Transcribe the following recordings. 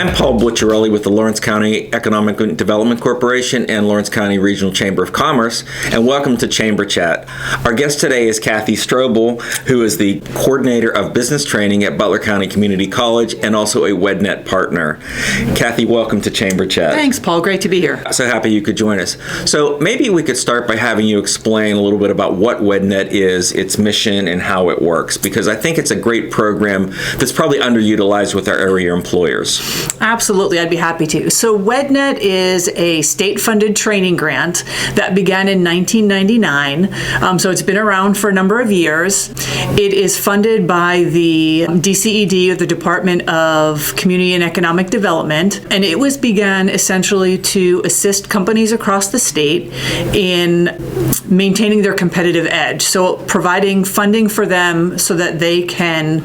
I'm Paul Bucciarelli with the Lawrence County Economic Development Corporation and Lawrence County Regional Chamber of Commerce, and welcome to Chamber Chat. Our guest today is Kathy Strobel, who is the Coordinator of Business Training at Butler County Community College and also a WEDNET partner. Kathy, welcome to Chamber Chat. Thanks, Paul. Great to be here. So happy you could join us. So maybe we could start by having you explain a little bit about what WEDNET is, its mission, and how it works, because I think it's a great program that's probably underutilized with our area employers. Absolutely, I'd be happy to. So WEDNET is a state-funded training grant that began in 1999. So it's been around for a number of years. It is funded by the DCED, or the Department of Community and Economic Development, and it was began essentially to assist companies across the state in maintaining their competitive edge. So providing funding for them so that they can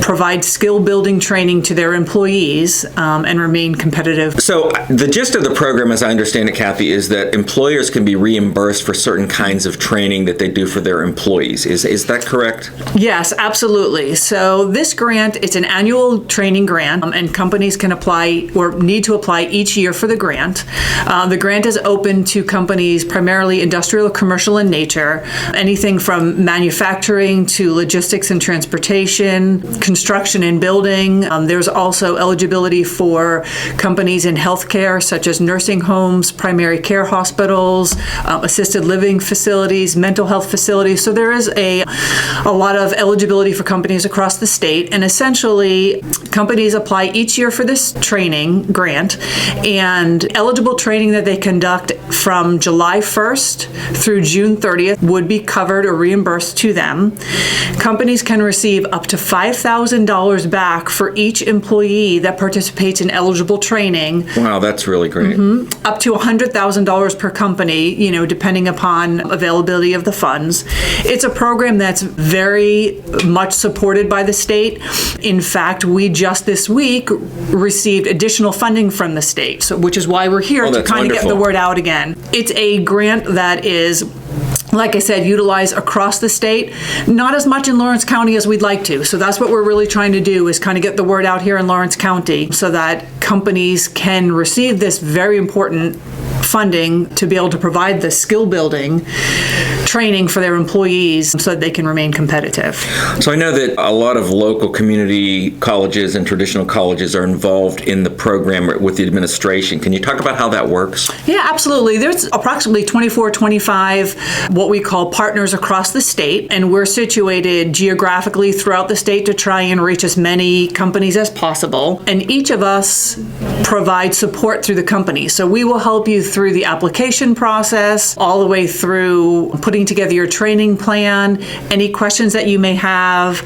provide skill-building training to their employees and remain competitive. So the gist of the program, as I understand it, Kathy, is that employers can be reimbursed for certain kinds of training that they do for their employees. Is that correct? Yes, absolutely. So this grant, it's an annual training grant, and companies can apply or need to apply each year for the grant. The grant is open to companies primarily industrial, commercial in nature, anything from manufacturing to logistics and transportation, construction and building. There's also eligibility for companies in healthcare, such as nursing homes, primary care hospitals, assisted living facilities, mental health facilities. So there is a lot of eligibility for companies across the state. And essentially, companies apply each year for this training grant, and eligible training that they conduct from July 1st through June 30th would be covered or reimbursed to them. Companies can receive up to $5,000 back for each employee that participates in eligible training. Wow, that's really great. Up to $100,000 per company, depending upon availability of the funds. It's a program that's very much supported by the state. In fact, we just this week received additional funding from the state, which is why we're here to kind of get the word out again. It's a grant that is, like I said, utilized across the state, not as much in Lawrence County as we'd like to. So that's what we're really trying to do, is kind of get the word out here in Lawrence County so that companies can receive this very important funding to be able to provide the skill building training for their employees so that they can remain competitive. So I know that a lot of local community colleges and traditional colleges are involved in the program with the administration. Can you talk about how that works? Yeah, absolutely. There's approximately 24, 25 what we call partners across the state, and we're situated geographically throughout the state to try and reach as many companies as possible. And each of us provide support through the company. So we will help you through the application process, all the way through putting together your training plan, any questions that you may have,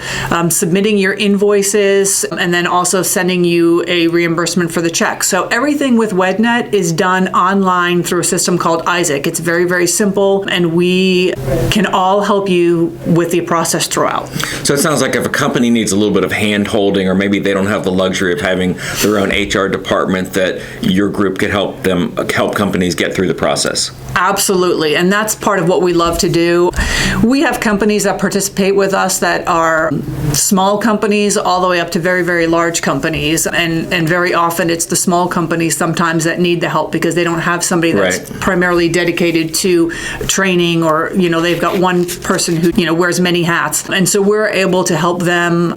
submitting your invoices, and then also sending you a reimbursement for the check. So everything with WEDNET is done online through a system called Isaac. It's very, very simple, and we can all help you with the process throughout. So it sounds like if a company needs a little bit of hand-holding, or maybe they don't have the luxury of having their own HR department, that your group could help companies get through the process. Absolutely, and that's part of what we love to do. We have companies that participate with us that are small companies all the way up to very, very large companies, and very often it's the small companies sometimes that need the help because they don't have somebody that's primarily dedicated to training, or they've got one person who wears many hats, and so we're able to help them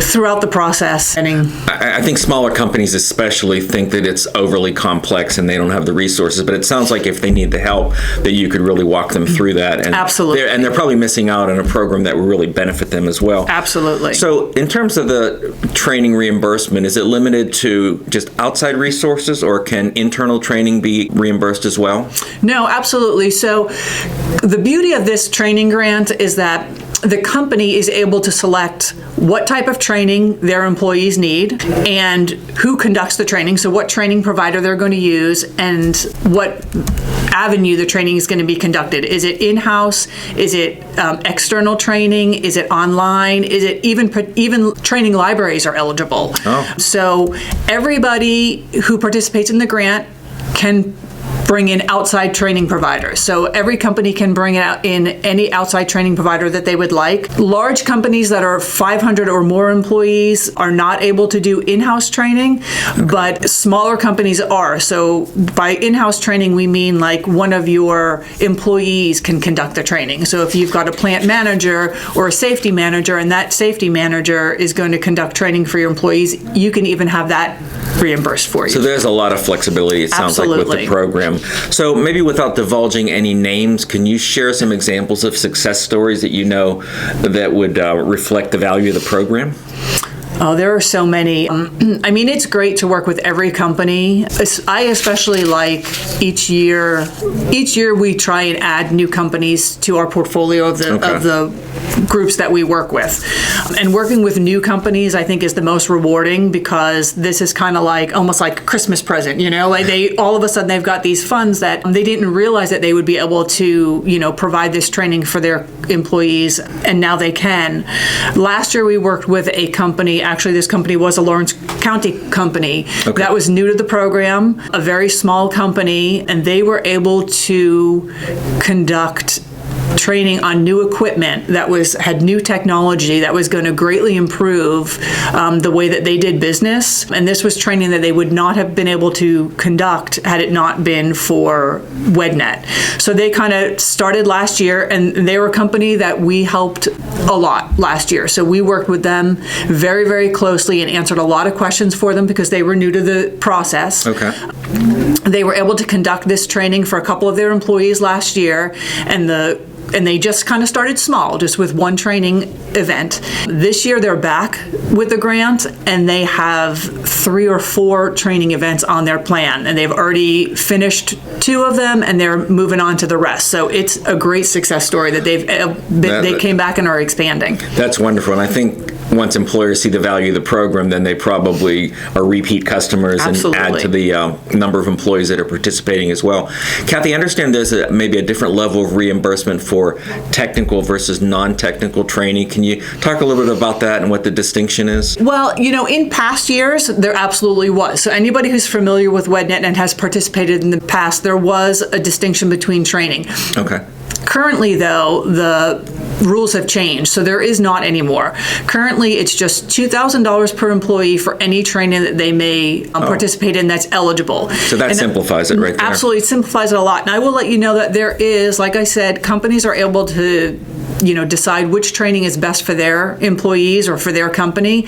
throughout the process. I think smaller companies especially think that it's overly complex and they don't have the resources, but it sounds like if they need the help, that you could really walk them through that. And absolutely. They're probably missing out on a program that would really benefit them as well. Absolutely. So in terms of the training reimbursement, is it limited to just outside resources, or can internal training be reimbursed as well? No, absolutely. So the beauty of this training grant is that the company is able to select what type of training their employees need and who conducts the training, so what training provider they're going to use and what avenue the training is going to be conducted. Is it in-house? Is it external training? Is it online? Is it even training libraries are eligible? So everybody who participates in the grant can bring in outside training providers. So every company can bring in any outside training provider that they would like. Large companies that are 500 or more employees are not able to do in-house training, but smaller companies are. So by in-house training, we mean like one of your employees can conduct the training. So if you've got a plant manager or a safety manager, and that safety manager is going to conduct training for your employees, you can even have that reimbursed for you. So there's a lot of flexibility, it sounds like, with the program. So maybe without divulging any names, can you share some examples of success stories that you know that would reflect the value of the program? Oh, there are so many. I mean, it's great to work with every company. I especially like each year we try and add new companies to our portfolio of the groups that we work with. And working with new companies, I think, is the most rewarding, because this is kind of like almost like a Christmas present, you know? Like all of a sudden they've got these funds that they didn't realize that they would be able to, provide this training for their employees, and now they can. Last year we worked with a company. Actually, this company was a Lawrence County company that was new to the program, a very small company, and they were able to conduct training on new equipment that had new technology that was going to greatly improve the way that they did business. And this was training that they would not have been able to conduct had it not been for WEDNET. So they kind of started last year, and they were a company that we helped a lot last year. So we worked with them very, very closely and answered a lot of questions for them because they were new to the process. They were able to conduct this training for a couple of their employees last year, and they just kind of started small, just with one training event. This year they're back with the grant, and they have 3 or 4 training events on their plan, and they've already finished 2 of them, and they're moving on to the rest. So it's a great success story that they came back and are expanding. That's wonderful, and I think once employers see the value of the program, then they probably are repeat customers and add to the number of employees that are participating as well. Kathy, I understand there's maybe a different level of reimbursement for technical versus non-technical training. Can you talk a little bit about that and what the distinction is? Well, in past years, there absolutely was. So anybody who's familiar with WEDNET and has participated in the past, there was a distinction between training. Currently, though, the rules have changed, so there is not anymore. Currently, it's just $2,000 per employee for any training that they may participate in that's eligible. So that simplifies it right there. Absolutely, it simplifies it a lot. And I will let you know that there is, like I said, companies are able to decide which training is best for their employees or for their company.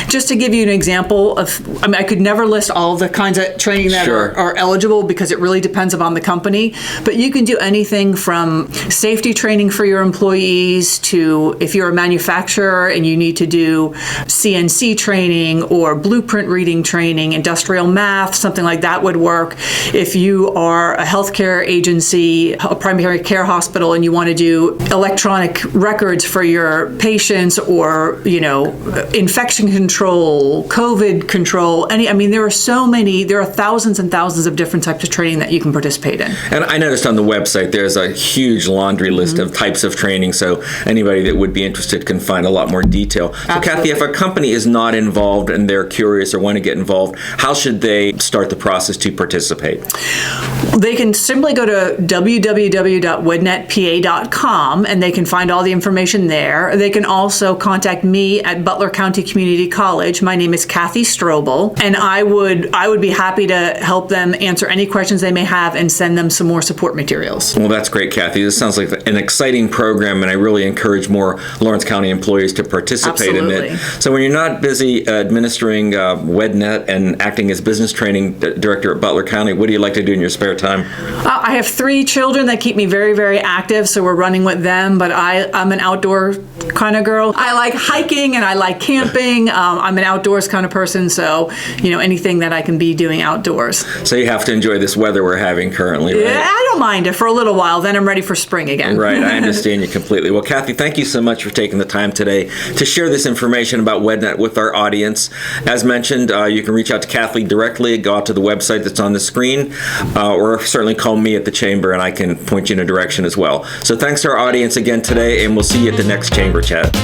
Just to give you an example of, I could never list all the kinds of training that are eligible, because it really depends upon the company. But you can do anything from safety training for your employees to, if you're a manufacturer and you need to do CNC training or blueprint reading training, industrial math, something like that would work. If you are a healthcare agency, a primary care hospital, and you want to do electronic records for your patients, or infection control, COVID control, there are thousands and thousands of different types of training that you can participate in. And I noticed on the website there's a huge laundry list of types of training, so anybody that would be interested can find a lot more detail. So Kathy, if a company is not involved and they're curious or want to get involved, how should they start the process to participate? They can simply go to www.WEDnetPA.com, and they can find all the information there. They can also contact me at Butler County Community College. My name is Kathy Strobel, and I would be happy to help them answer any questions they may have and send them some more support materials. Well, that's great, Kathy. This sounds like an exciting program, and I really encourage more Lawrence County employees to participate in it. So when you're not busy administering WEDNET and acting as business training director at Butler County, what do you like to do in your spare time? I have 3 children that keep me very, very active, so we're running with them, but I'm an outdoor kind of girl. I like hiking and I like camping. I'm an outdoors kind of person, so anything that I can be doing outdoors. So you have to enjoy this weather we're having currently, right? Yeah, I don't mind it for a little while, then I'm ready for spring again. Right, I understand you completely. Well, Kathy, thank you so much for taking the time today to share this information about WEDNET with our audience. As mentioned, you can reach out to Kathy directly, go out to the website that's on the screen, or certainly call me at the Chamber and I can point you in a direction as well. So thanks to our audience again today, and we'll see you at the next Chamber Chat.